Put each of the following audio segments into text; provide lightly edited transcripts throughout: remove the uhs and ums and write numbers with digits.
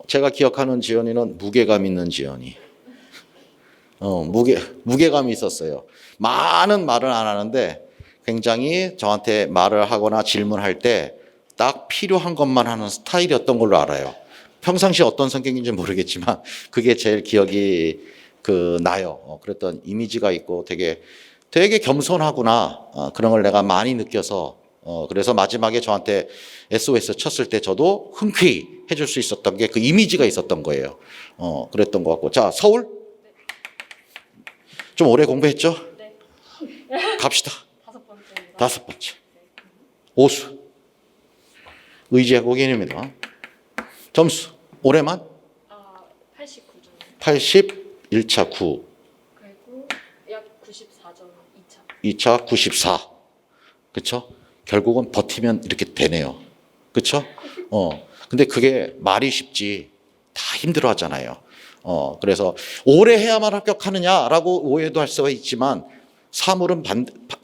제가 기억하는 지연이는 무게감 있는 지연이. 무게감이 있었어요. 많은 말을 안 하는데 굉장히 저한테 말을 하거나 질문할 때 딱 필요한 것만 하는 스타일이었던 걸로 알아요. 평상시 어떤 성격인지 모르겠지만 그게 제일 기억이 나요. 그랬던 이미지가 있고 되게 겸손하구나. 그런 걸 내가 많이 느껴서 그래서 마지막에 저한테 SOS 쳤을 때 저도 흔쾌히 해줄 수 있었던 게 그 이미지가 있었던 거예요. 그랬던 것 같고. 자, 서울? 좀 오래 공부했죠? 네. 갑시다. 5번째입니다. 5번째. 오수. 의지하고 개념이다. 점수. 올해만? 89점. 81차 9. 그리고 약 94점 2차. 2차 94. 그쵸? 결국은 버티면 이렇게 되네요. 그쵸? 근데 그게 말이 쉽지 다 힘들어 하잖아요. 그래서 오래 해야만 합격하느냐라고 오해도 할 수가 있지만 사물은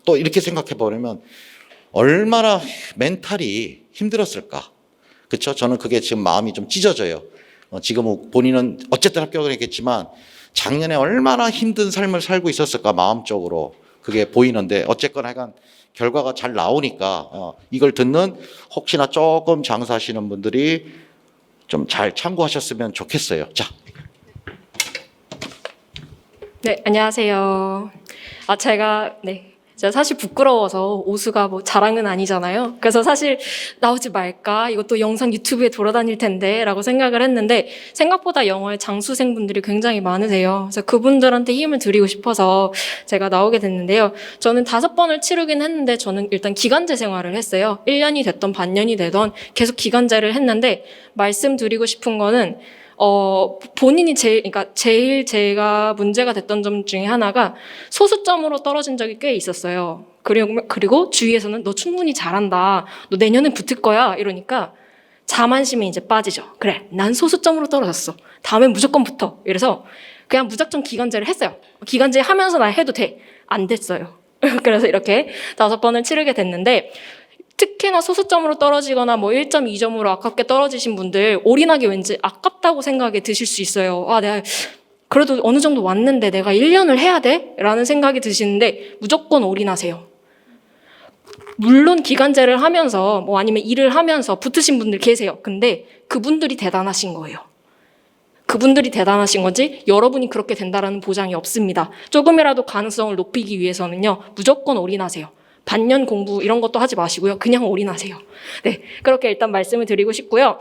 또 이렇게 생각해 보려면 얼마나 멘탈이 힘들었을까. 그쵸? 저는 그게 지금 마음이 좀 찢어져요. 지금 본인은 어쨌든 합격을 했겠지만 작년에 얼마나 힘든 삶을 살고 있었을까 마음적으로 그게 보이는데 어쨌거나 하여간 결과가 잘 나오니까 이걸 듣는 혹시나 조금 장사하시는 분들이 좀 잘 참고하셨으면 좋겠어요. 자. 네, 안녕하세요. 제가 사실 부끄러워서 오수가 뭐 자랑은 아니잖아요. 그래서 사실 나오지 말까? 이것도 영상 유튜브에 돌아다닐 텐데 라고 생각을 했는데 생각보다 영어의 장수생분들이 굉장히 많으세요. 그래서 그분들한테 힘을 드리고 싶어서 제가 나오게 됐는데요. 저는 5번을 치르긴 했는데 저는 일단 기간제 생활을 했어요. 1년이 됐던 반년이 되던 계속 기간제를 했는데 말씀드리고 싶은 거는 본인이 제일 제가 문제가 됐던 점 중에 하나가 소수점으로 떨어진 적이 꽤 있었어요. 그리고 주위에서는 너 충분히 잘한다. 너 내년엔 붙을 거야. 이러니까 자만심이 이제 빠지죠. 그래, 난 소수점으로 떨어졌어. 다음엔 무조건 붙어. 이래서 그냥 무작정 기간제를 했어요. 기간제 하면서 나 해도 돼. 안 됐어요. 그래서 이렇게 5번을 치르게 됐는데 특히나 소수점으로 떨어지거나 뭐 1.2점으로 아깝게 떨어지신 분들 올인하기 왠지 아깝다고 생각이 드실 수 있어요. 내가 그래도 어느 정도 왔는데 내가 1년을 해야 돼? 라는 생각이 드시는데 무조건 올인하세요. 물론 기간제를 하면서 뭐 아니면 일을 하면서 붙으신 분들 계세요. 근데 그분들이 대단하신 거예요. 그분들이 대단하신 거지 여러분이 그렇게 된다라는 보장이 없습니다. 조금이라도 가능성을 높이기 위해서는요. 무조건 올인하세요. 반년 공부 이런 것도 하지 마시고요. 그냥 올인하세요. 네, 그렇게 일단 말씀을 드리고 싶고요.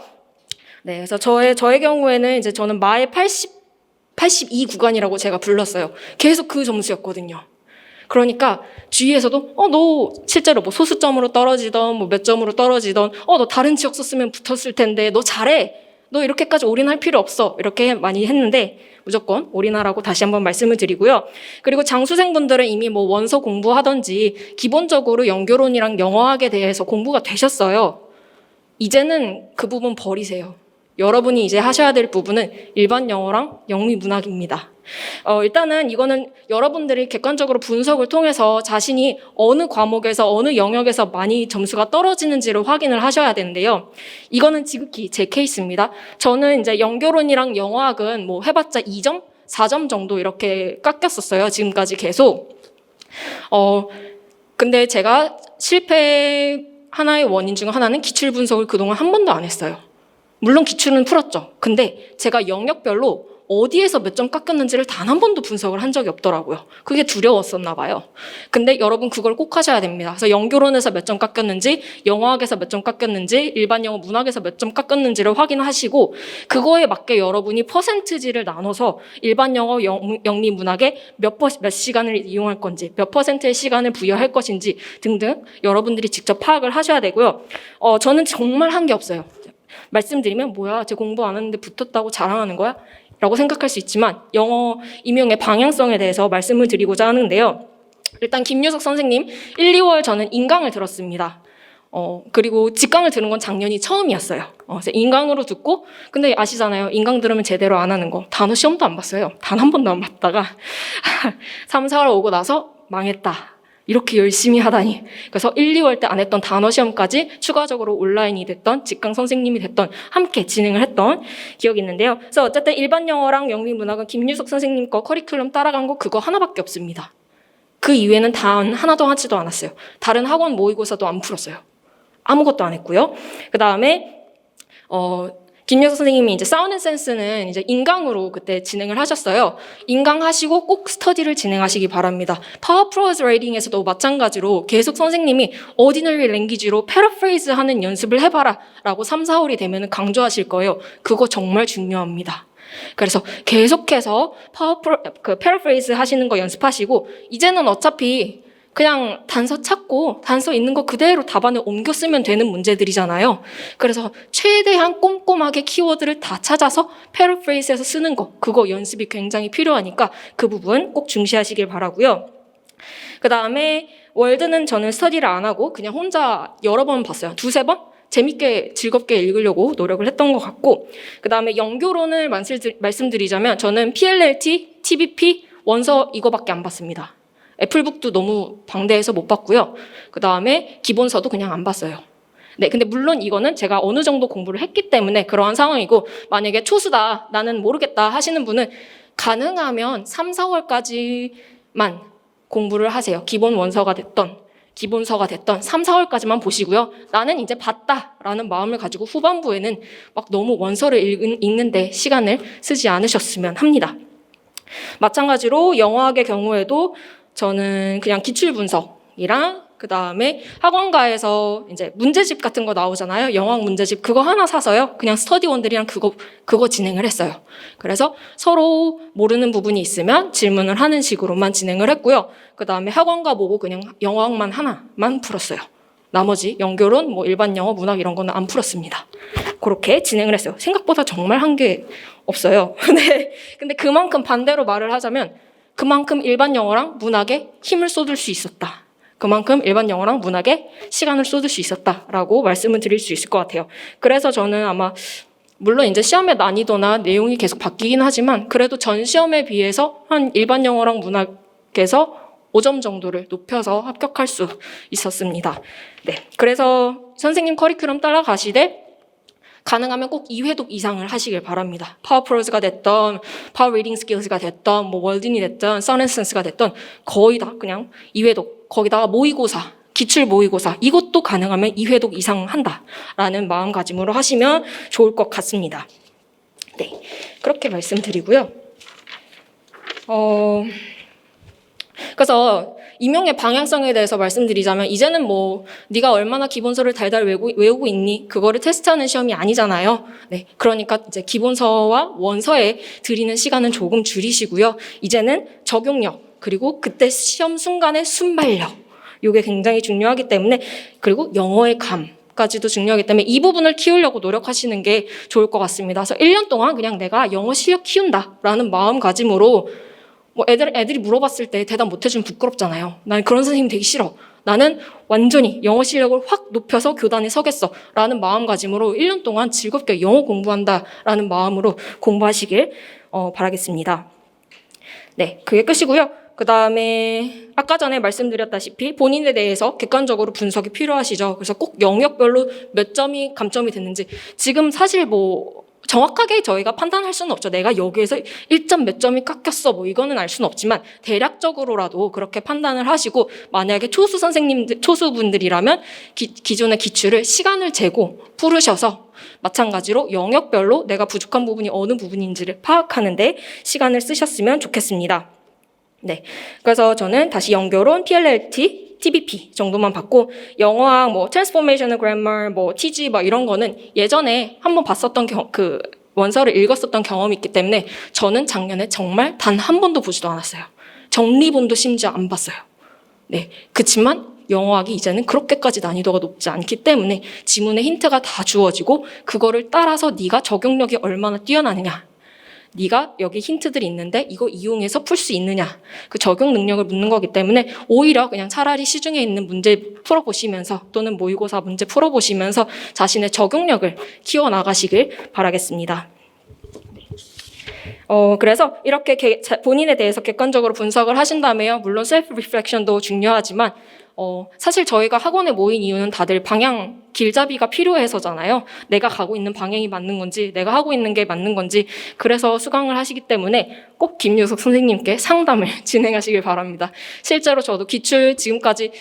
네, 그래서 저의 경우에는 이제 저는 마의 82 구간이라고 제가 불렀어요. 계속 그 점수였거든요. 그러니까 주위에서도 너 실제로 뭐 소수점으로 떨어지던 뭐 몇 점으로 떨어지던 너 다른 지역 썼으면 붙었을 텐데 너 잘해. 너 이렇게까지 올인할 필요 없어. 이렇게 많이 했는데 무조건 올인하라고 다시 한번 말씀을 드리고요. 그리고 장수생분들은 이미 뭐 원서 공부하던지 기본적으로 연교론이랑 영어학에 대해서 공부가 되셨어요. 이제는 그 부분 버리세요. 여러분이 이제 하셔야 될 부분은 일반 영어랑 영미문학입니다. 일단은 이거는 여러분들이 객관적으로 분석을 통해서 자신이 어느 과목에서 어느 영역에서 많이 점수가 떨어지는지를 확인을 하셔야 되는데요. 이거는 지극히 제 케이스입니다. 저는 이제 연교론이랑 영어학은 뭐 해봤자 2점, 4점 정도 이렇게 깎였었어요. 지금까지 계속. 근데 제가 실패 하나의 원인 중 하나는 기출 분석을 그동안 한 번도 안 했어요. 물론 기출은 풀었죠. 근데 제가 영역별로 어디에서 몇 점 깎였는지를 단 한 번도 분석을 한 적이 없더라고요. 그게 두려웠었나 봐요. 근데 여러분 그걸 꼭 하셔야 됩니다. 그래서 영교론에서 몇 점 깎였는지, 영어학에서 몇 점 깎였는지, 일반 영어 문학에서 몇 점 깎였는지를 확인하시고 그거에 맞게 여러분이 퍼센트지를 나눠서 일반 영어, 영미 문학에 몇 시간을 이용할 건지, 몇 퍼센트의 시간을 부여할 것인지 등등 여러분들이 직접 파악을 하셔야 되고요. 저는 정말 한 게 없어요. 말씀드리면 뭐야, 쟤 공부 안 했는데 붙었다고 자랑하는 거야? 라고 생각할 수 있지만 영어 임용의 방향성에 대해서 말씀을 드리고자 하는데요. 일단 김유석 선생님 1, 2월 저는 인강을 들었습니다. 그리고 직강을 들은 건 작년이 처음이었어요. 그래서 인강으로 듣고, 근데 아시잖아요. 인강 들으면 제대로 안 하는 거. 단어 시험도 안 봤어요. 단 한 번도 안 봤다가 3, 4월 오고 나서 망했다. 이렇게 열심히 하다니. 그래서 1, 2월 때 안 했던 단어 시험까지 추가적으로 온라인이 됐던 직강 선생님이 됐던 함께 진행을 했던 기억이 있는데요. 그래서 어쨌든 일반 영어랑 영미문학은 김유석 선생님 거 커리큘럼 따라간 거 그거 하나밖에 없습니다. 그 이외에는 단 하나도 하지도 않았어요. 다른 학원 모의고사도 안 풀었어요. 아무것도 안 했고요. 그 다음에 김여석 선생님이 이제 사운드 앤 센스는 이제 인강으로 그때 진행을 하셨어요. 인강 하시고 꼭 스터디를 진행하시기 바랍니다. 파워 프로즈 라이팅에서도 마찬가지로 계속 선생님이 오디너리 랭귀지로 패러프레이즈 하는 연습을 해봐라 라고 3, 4월이 되면 강조하실 거예요. 그거 정말 중요합니다. 그래서 계속해서 패러프레이즈 하시는 거 연습하시고 이제는 어차피 그냥 단서 찾고 단서 있는 거 그대로 답안에 옮겨 쓰면 되는 문제들이잖아요. 그래서 최대한 꼼꼼하게 키워드를 다 찾아서 패러프레이즈해서 쓰는 거 그거 연습이 굉장히 필요하니까 그 부분 꼭 중시하시길 바라고요. 그 다음에 월드는 저는 스터디를 안 하고 그냥 혼자 여러 번 봤어요. 2, 3번? 재밌게 즐겁게 읽으려고 노력을 했던 것 같고 그 다음에 연교론을 말씀드리자면 저는 PLLT, TBP, 원서 이거밖에 안 봤습니다. 애플북도 너무 방대해서 못 봤고요. 그 다음에 기본서도 그냥 안 봤어요. 네, 근데 물론 이거는 제가 어느 정도 공부를 했기 때문에 그러한 상황이고 만약에 초수다, 나는 모르겠다 하시는 분은 가능하면 3, 4월까지만 공부를 하세요. 기본 원서가 됐던, 기본서가 됐던 3, 4월까지만 보시고요. 나는 이제 봤다라는 마음을 가지고 후반부에는 막 너무 원서를 읽는데 시간을 쓰지 않으셨으면 합니다. 마찬가지로 영어학의 경우에도 저는 그냥 기출 분석이랑 그 다음에 학원가에서 이제 문제집 같은 거 나오잖아요. 영어학 문제집 그거 하나 사서요. 그냥 스터디원들이랑 그거 진행을 했어요. 그래서 서로 모르는 부분이 있으면 질문을 하는 식으로만 진행을 했고요. 그 다음에 학원가 보고 그냥 영어학만 하나만 풀었어요. 나머지 연교론, 뭐 일반 영어, 문학 이런 거는 안 풀었습니다. 그렇게 진행을 했어요. 생각보다 정말 한 게 없어요. 네. 근데 그만큼 반대로 말을 하자면 그만큼 일반 영어랑 문학에 힘을 쏟을 수 있었다. 그만큼 일반 영어랑 문학에 시간을 쏟을 수 있었다라고 말씀을 드릴 수 있을 것 같아요. 그래서 저는 아마 물론 이제 시험의 난이도나 내용이 계속 바뀌긴 하지만 그래도 전 시험에 비해서 한 일반 영어랑 문학에서 5점 정도를 높여서 합격할 수 있었습니다. 네, 그래서 선생님 커리큘럼 따라가시되 가능하면 꼭 2회독 이상을 하시길 바랍니다. 파워 프로즈가 됐던, 파워 리딩 스킬스가 됐던, 뭐 월든이 됐던, 써넨센스가 됐던 거의 다 그냥 2회독, 거기다가 모의고사, 기출 모의고사 이것도 가능하면 2회독 이상 한다라는 마음가짐으로 하시면 좋을 것 같습니다. 네, 그렇게 말씀드리고요. 그래서 임용의 방향성에 대해서 말씀드리자면 이제는 뭐 네가 얼마나 기본서를 달달 외우고 있니? 그거를 테스트하는 시험이 아니잖아요. 네, 그러니까 이제 기본서와 원서에 들이는 시간은 조금 줄이시고요. 이제는 적용력 그리고 그때 시험 순간의 순발력 이게 굉장히 중요하기 때문에 그리고 영어의 감까지도 중요하기 때문에 이 부분을 키우려고 노력하시는 게 좋을 것 같습니다. 그래서 1년 동안 그냥 내가 영어 실력 키운다라는 마음가짐으로 뭐 애들이 물어봤을 때 대답 못 해주면 부끄럽잖아요. 난 그런 선생님 되기 싫어. 나는 완전히 영어 실력을 확 높여서 교단에 서겠어. 라는 마음가짐으로 1년 동안 즐겁게 영어 공부한다라는 마음으로 공부하시길 바라겠습니다. 네, 그게 끝이고요. 그 다음에 아까 전에 말씀드렸다시피 본인에 대해서 객관적으로 분석이 필요하시죠. 그래서 꼭 영역별로 몇 점이 감점이 됐는지 지금 사실 뭐 정확하게 저희가 판단할 수는 없죠. 내가 여기에서 1점 몇 점이 깎였어. 뭐 이거는 알 수는 없지만 대략적으로라도 그렇게 판단을 하시고 만약에 초수분들이라면 기존의 기출을 시간을 재고 풀으셔서 마찬가지로 영역별로 내가 부족한 부분이 어느 부분인지를 파악하는데 시간을 쓰셨으면 좋겠습니다. 네, 그래서 저는 다시 연교론, PLLT, TBP 정도만 받고 영어학 뭐 Transformational Grammar, 뭐 TG 뭐 이런 거는 예전에 한번 봤었던 그 원서를 읽었었던 경험이 있기 때문에 저는 작년에 정말 단 한 번도 보지도 않았어요. 정리본도 심지어 안 봤어요. 네, 그치만 영어학이 이제는 그렇게까지 난이도가 높지 않기 때문에 지문에 힌트가 다 주어지고 그거를 따라서 네가 적용력이 얼마나 뛰어나느냐 네가 여기 힌트들이 있는데 이거 이용해서 풀 수 있느냐 그 적용 능력을 묻는 거기 때문에 오히려 그냥 차라리 시중에 있는 문제 풀어보시면서 또는 모의고사 문제 풀어보시면서 자신의 적용력을 키워나가시길 바라겠습니다. 그래서 이렇게 본인에 대해서 객관적으로 분석을 하신 다음에요. 물론 셀프 리플렉션도 중요하지만 사실 저희가 학원에 모인 이유는 다들 방향 길잡이가 필요해서잖아요. 내가 가고 있는 방향이 맞는 건지, 내가 하고 있는 게 맞는 건지, 그래서 수강을 하시기 때문에 꼭 김유석 선생님께 상담을 진행하시길 바랍니다. 실제로 저도 기출 지금까지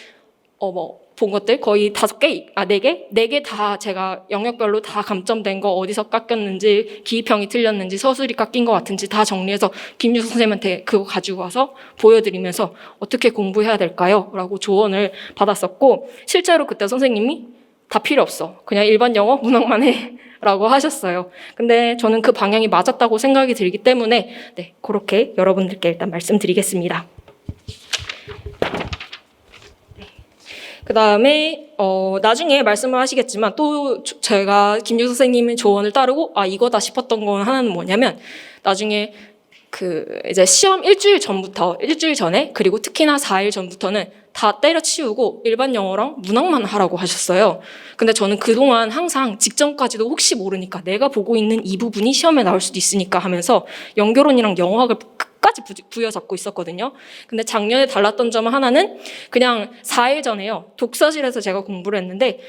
본 것들 거의 4개, 4개 다 제가 영역별로 다 감점된 거 어디서 깎였는지, 기입형이 틀렸는지, 서술이 깎인 것 같은지 다 정리해서 김유석 선생님한테 그거 가지고 와서 보여드리면서 어떻게 공부해야 될까요? 라고 조언을 받았었고, 실제로 그때 선생님이 다 필요 없어. 그냥 일반 영어 문학만 해. 라고 하셨어요. 근데 저는 그 방향이 맞았다고 생각이 들기 때문에 네, 그렇게 여러분들께 일단 말씀드리겠습니다. 그 다음에 나중에 말씀을 하시겠지만 또 제가 김유석 선생님의 조언을 따르고 이거다 싶었던 건 하나는 뭐냐면 나중에 이제 시험 일주일 전에 그리고 특히나 4일 전부터는 다 때려치우고 일반 영어랑 문학만 하라고 하셨어요. 근데 저는 그동안 항상 직전까지도 혹시 모르니까 내가 보고 있는 이 부분이 시험에 나올 수도 있으니까 하면서 연결론이랑 영어학을 끝까지 부여잡고 있었거든요. 근데 작년에 달랐던 점 하나는 그냥 4일 전에요. 독서실에서 제가 공부를 했는데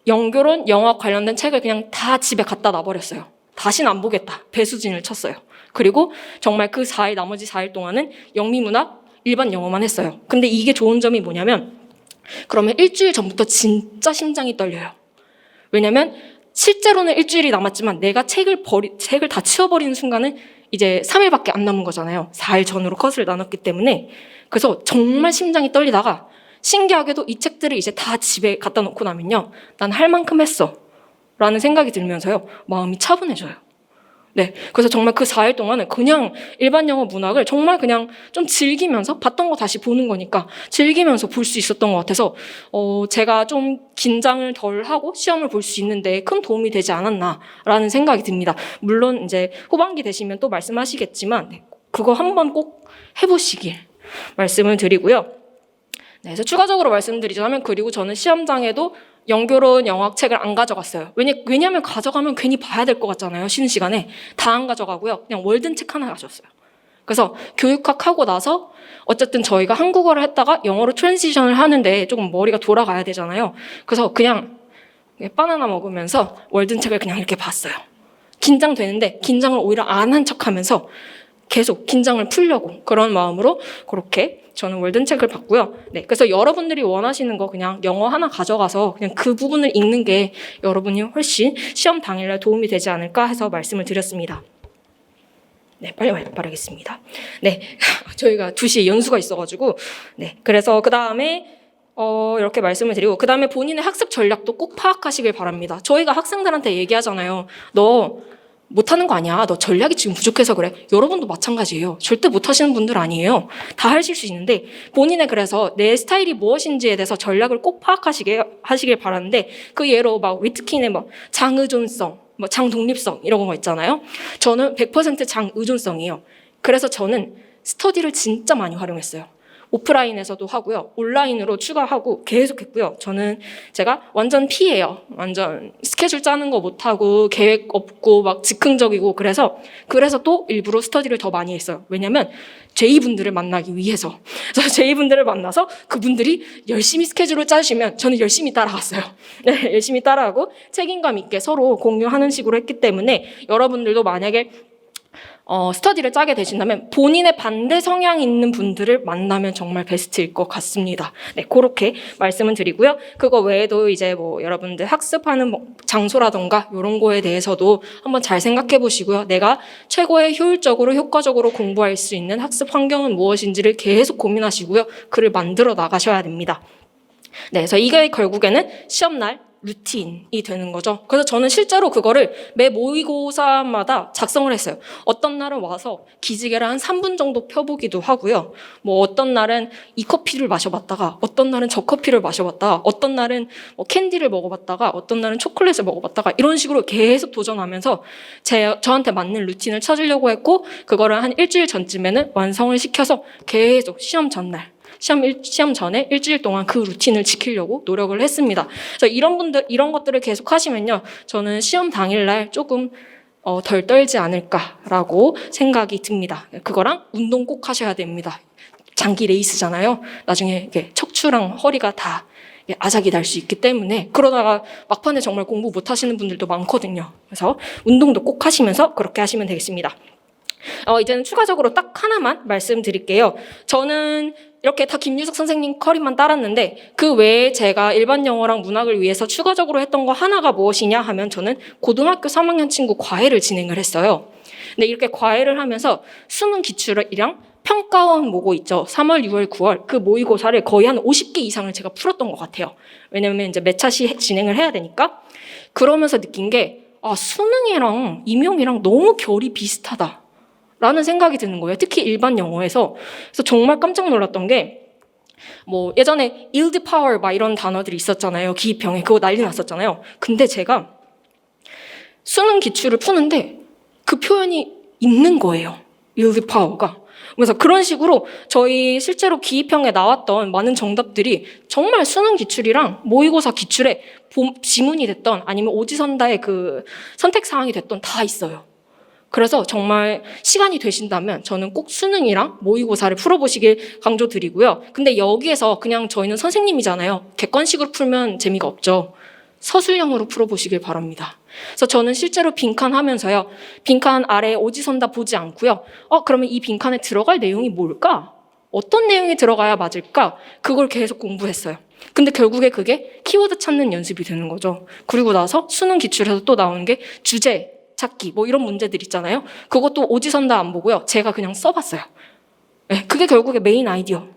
연결론, 영어학 관련된 책을 그냥 다 집에 갖다 놔버렸어요. 다시는 안 보겠다. 배수진을 쳤어요. 그리고 정말 그 나머지 4일 동안은 영미문학, 일반 영어만 했어요. 근데 이게 좋은 점이 뭐냐면 그러면 일주일 전부터 진짜 심장이 떨려요. 왜냐면 실제로는 일주일이 남았지만 내가 책을 다 치워버리는 순간은 이제 3일밖에 안 남은 거잖아요. 4일 전으로 컷을 나눴기 때문에. 그래서 정말 심장이 떨리다가 신기하게도 이 책들을 이제 다 집에 갖다 놓고 나면요. 난 할 만큼 했어. 라는 생각이 들면서요. 마음이 차분해져요. 네. 그래서 정말 그 4일 동안은 그냥 일반 영어 문학을 정말 그냥 좀 즐기면서 봤던 거 다시 보는 거니까 즐기면서 볼 수 있었던 것 같아서 제가 좀 긴장을 덜 하고 시험을 볼 수 있는데 큰 도움이 되지 않았나라는 생각이 듭니다. 물론 이제 후반기 되시면 또 말씀하시겠지만 네, 그거 한번 꼭 해보시길 말씀을 드리고요. 네, 그래서 추가적으로 말씀드리자면 그리고 저는 시험장에도 연결원 영어학 책을 안 가져갔어요. 왜냐하면 가져가면 괜히 봐야 될 것 같잖아요. 쉬는 시간에. 다 안 가져가고요. 그냥 월든 책 하나 가져왔어요. 그래서 교육학 하고 나서 어쨌든 저희가 한국어를 했다가 영어로 트랜지션을 하는데 조금 머리가 돌아가야 되잖아요. 그래서 그냥 바나나 먹으면서 월든 책을 그냥 이렇게 봤어요. 긴장되는데 긴장을 오히려 안 한 척하면서 계속 긴장을 풀려고 그런 마음으로 그렇게 저는 월든 책을 봤고요. 네, 그래서 여러분들이 원하시는 거 그냥 영어 하나 가져가서 그냥 그 부분을 읽는 게 여러분이 훨씬 시험 당일날 도움이 되지 않을까 해서 말씀을 드렸습니다. 네, 빨리 말하겠습니다. 네, 저희가 2시에 연수가 있어가지고 네, 그래서 그 다음에 이렇게 말씀을 드리고 그 다음에 본인의 학습 전략도 꼭 파악하시길 바랍니다. 저희가 학생들한테 얘기하잖아요. 너 못하는 거 아니야. 너 전략이 지금 부족해서 그래. 여러분도 마찬가지예요. 절대 못하시는 분들 아니에요. 다 하실 수 있는데 본인의 그래서 내 스타일이 무엇인지에 대해서 전략을 꼭 파악하시길 바라는데 그 예로 막 위트킨의 뭐 장의존성, 뭐 장독립성 이런 거 있잖아요. 저는 100% 장의존성이에요. 그래서 저는 스터디를 진짜 많이 활용했어요. 오프라인에서도 하고요. 온라인으로 추가하고 계속 했고요. 제가 완전 P예요. 완전 스케줄 짜는 거 못하고 계획 없고 막 즉흥적이고 그래서 또 일부러 스터디를 더 많이 했어요. 왜냐면 J분들을 만나기 위해서. 그래서 J분들을 만나서 그분들이 열심히 스케줄을 짜주시면 저는 열심히 따라갔어요. 네, 열심히 따라하고 책임감 있게 서로 공유하는 식으로 했기 때문에 여러분들도 만약에 스터디를 짜게 되신다면 본인의 반대 성향이 있는 분들을 만나면 정말 베스트일 것 같습니다. 네, 그렇게 말씀을 드리고요. 그거 외에도 이제 뭐 여러분들 학습하는 장소라던가 이런 거에 대해서도 한번 잘 생각해 보시고요. 내가 최고의 효율적으로 효과적으로 공부할 수 있는 학습 환경은 무엇인지를 계속 고민하시고요. 그를 만들어 나가셔야 됩니다. 네, 그래서 이게 결국에는 시험날 루틴이 되는 거죠. 그래서 저는 실제로 그거를 매 모의고사마다 작성을 했어요. 어떤 날은 와서 기지개를 한 3분 정도 펴보기도 하고요. 뭐 어떤 날은 이 커피를 마셔봤다가 어떤 날은 저 커피를 마셔봤다가 어떤 날은 뭐 캔디를 먹어봤다가 어떤 날은 초콜릿을 먹어봤다가 이런 식으로 계속 도전하면서 저한테 맞는 루틴을 찾으려고 했고 그거를 한 일주일 전쯤에는 완성을 시켜서 계속 시험 전날 시험 전에 일주일 동안 그 루틴을 지키려고 노력을 했습니다. 그래서 이런 것들을 계속 하시면요. 저는 시험 당일날 조금 덜 떨지 않을까라고 생각이 듭니다. 그거랑 운동 꼭 하셔야 됩니다. 장기 레이스잖아요. 나중에 이게 척추랑 허리가 다 아작이 날 수 있기 때문에 그러다가 막판에 정말 공부 못 하시는 분들도 많거든요. 그래서 운동도 꼭 하시면서 그렇게 하시면 되겠습니다. 이제는 추가적으로 딱 하나만 말씀드릴게요. 저는 이렇게 다 김유석 선생님 커리만 따랐는데 그 외에 제가 일반 영어랑 문학을 위해서 추가적으로 했던 거 하나가 무엇이냐 하면 저는 고등학교 3학년 친구 과외를 진행을 했어요. 근데 이렇게 과외를 하면서 수능 기출이랑 평가원 모고 있죠. 3월, 6월, 9월 그 모의고사를 거의 한 50개 이상을 제가 풀었던 것 같아요. 왜냐면 이제 몇 차시 진행을 해야 되니까. 그러면서 느낀 게 수능이랑 임용이랑 너무 결이 비슷하다. 라는 생각이 드는 거예요. 특히 일반 영어에서. 그래서 정말 깜짝 놀랐던 게 예전에 yield power 막 이런 단어들이 있었잖아요. 기입형에. 그거 난리 났었잖아요. 근데 제가 수능 기출을 푸는데 그 표현이 있는 거예요. yield power가. 그래서 그런 식으로 저희 실제로 기입형에 나왔던 많은 정답들이 정말 수능 기출이랑 모의고사 기출에 지문이 됐던 아니면 오지선다의 그 선택사항이 됐던 다 있어요. 그래서 정말 시간이 되신다면 저는 꼭 수능이랑 모의고사를 풀어보시길 강조드리고요. 근데 여기에서 그냥 저희는 선생님이잖아요. 객관식으로 풀면 재미가 없죠. 서술형으로 풀어보시길 바랍니다. 그래서 저는 실제로 빈칸 하면서요. 빈칸 아래 오지선다 보지 않고요. 그러면 이 빈칸에 들어갈 내용이 뭘까? 어떤 내용이 들어가야 맞을까? 그걸 계속 공부했어요. 근데 결국에 그게 키워드 찾는 연습이 되는 거죠. 그리고 나서 수능 기출에서 또 나오는 게 주제 찾기 이런 문제들 있잖아요. 그것도 오지선다 안 보고요. 제가 그냥 써봤어요. 네, 그게 결국에 메인 아이디어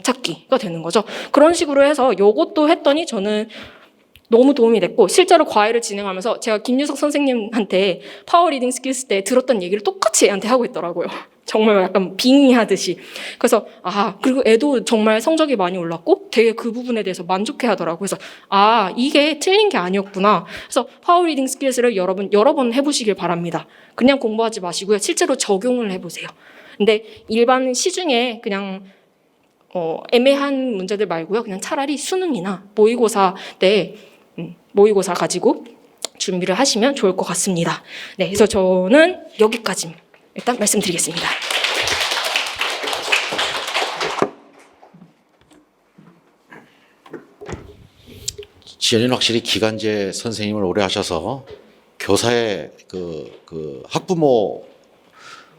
찾기가 되는 거죠. 그런 식으로 해서 요것도 했더니 저는 너무 도움이 됐고 실제로 과외를 진행하면서 제가 김유석 선생님한테 파워 리딩 스킬스 때 들었던 얘기를 똑같이 애한테 하고 있더라고요. 정말 약간 빙의하듯이. 그래서 그리고 애도 정말 성적이 많이 올랐고 되게 그 부분에 대해서 만족해 하더라고요. 그래서 이게 틀린 게 아니었구나. 그래서 파워 리딩 스킬스를 여러 번 해보시길 바랍니다. 그냥 공부하지 마시고요. 실제로 적용을 해보세요. 근데 일반 시중에 그냥 애매한 문제들 말고요. 그냥 차라리 수능이나 모의고사 때 모의고사 가지고 준비를 하시면 좋을 것 같습니다. 네, 그래서 저는 여기까지 일단 말씀드리겠습니다. 지연이는 확실히 기간제 선생님을 오래 하셔서 교사의 그 학부모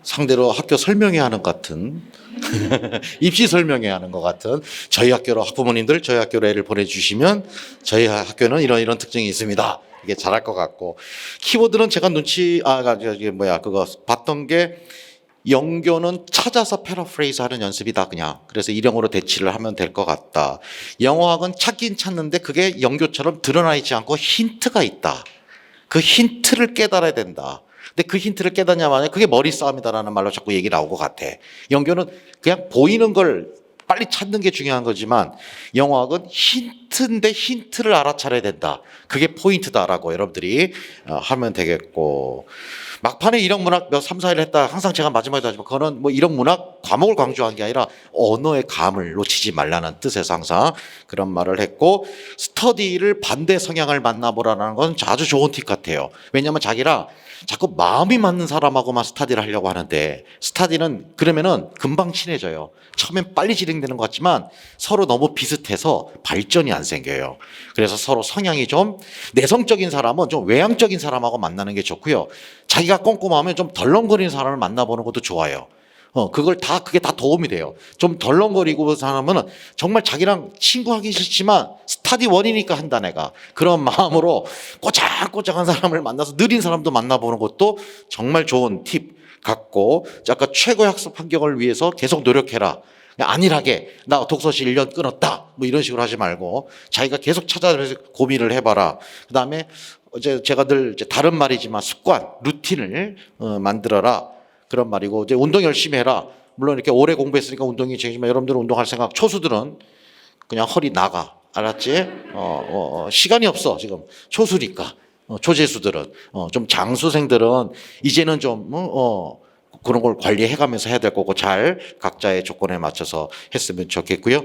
상대로 학교 설명회 하는 것 같은 입시 설명회 하는 것 같은 저희 학교로 학부모님들 저희 학교로 애를 보내주시면 저희 학교는 이런 특징이 있습니다. 이게 잘할 것 같고 키워드는 제가 그거 봤던 게 영교는 찾아서 패러프레이즈 하는 연습이다 그냥. 그래서 일형으로 대치를 하면 될 것 같다. 영어학은 찾긴 찾는데 그게 영교처럼 드러나 있지 않고 힌트가 있다. 그 힌트를 깨달아야 된다. 근데 그 힌트를 깨닫냐마냐 그게 머리 싸움이다라는 말로 자꾸 얘기 나올 것 같아. 영교는 그냥 보이는 걸 빨리 찾는 게 중요한 거지만 영어학은 힌트인데 힌트를 알아차려야 된다. 그게 포인트다라고 여러분들이 하면 되겠고 막판에 일형문학 3, 4일 했다. 항상 제가 마지막에도 하지만 그거는 일형문학 과목을 강조한 게 아니라 언어의 감을 놓치지 말라는 뜻에서 항상 그런 말을 했고 스터디를 반대 성향을 만나보라는 건 아주 좋은 팁 같아요. 왜냐하면 자기랑 자꾸 마음이 맞는 사람하고만 스터디를 하려고 하는데 스터디는 그러면은 금방 친해져요. 처음엔 빨리 진행되는 것 같지만 서로 너무 비슷해서 발전이 안 생겨요. 그래서 서로 성향이 좀 내성적인 사람은 좀 외향적인 사람하고 만나는 게 좋고요. 자기가 꼼꼼하면 좀 덜렁거리는 사람을 만나보는 것도 좋아요. 그게 다 도움이 돼요. 좀 덜렁거리고 사람은 정말 자기랑 친구하기 싫지만 스터디 원이니까 한다 내가. 그런 마음으로 꼬장꼬장한 사람을 만나서 느린 사람도 만나보는 것도 정말 좋은 팁 같고 아까 최고의 학습 환경을 위해서 계속 노력해라. 안일하게 나 독서실 1년 끊었다. 이런 식으로 하지 말고 자기가 계속 찾아서 고민을 해봐라. 그다음에 제가 늘 다른 말이지만 습관, 루틴을 만들어라. 그런 말이고 이제 운동 열심히 해라. 물론 이렇게 오래 공부했으니까 운동이 되지만 여러분들은 운동할 생각 초수들은 그냥 허리 나가. 알았지? 시간이 없어 지금 초수니까. 초재수들은 좀 장수생들은 이제는 좀 그런 걸 관리해가면서 해야 될 거고 잘 각자의 조건에 맞춰서 했으면 좋겠고요.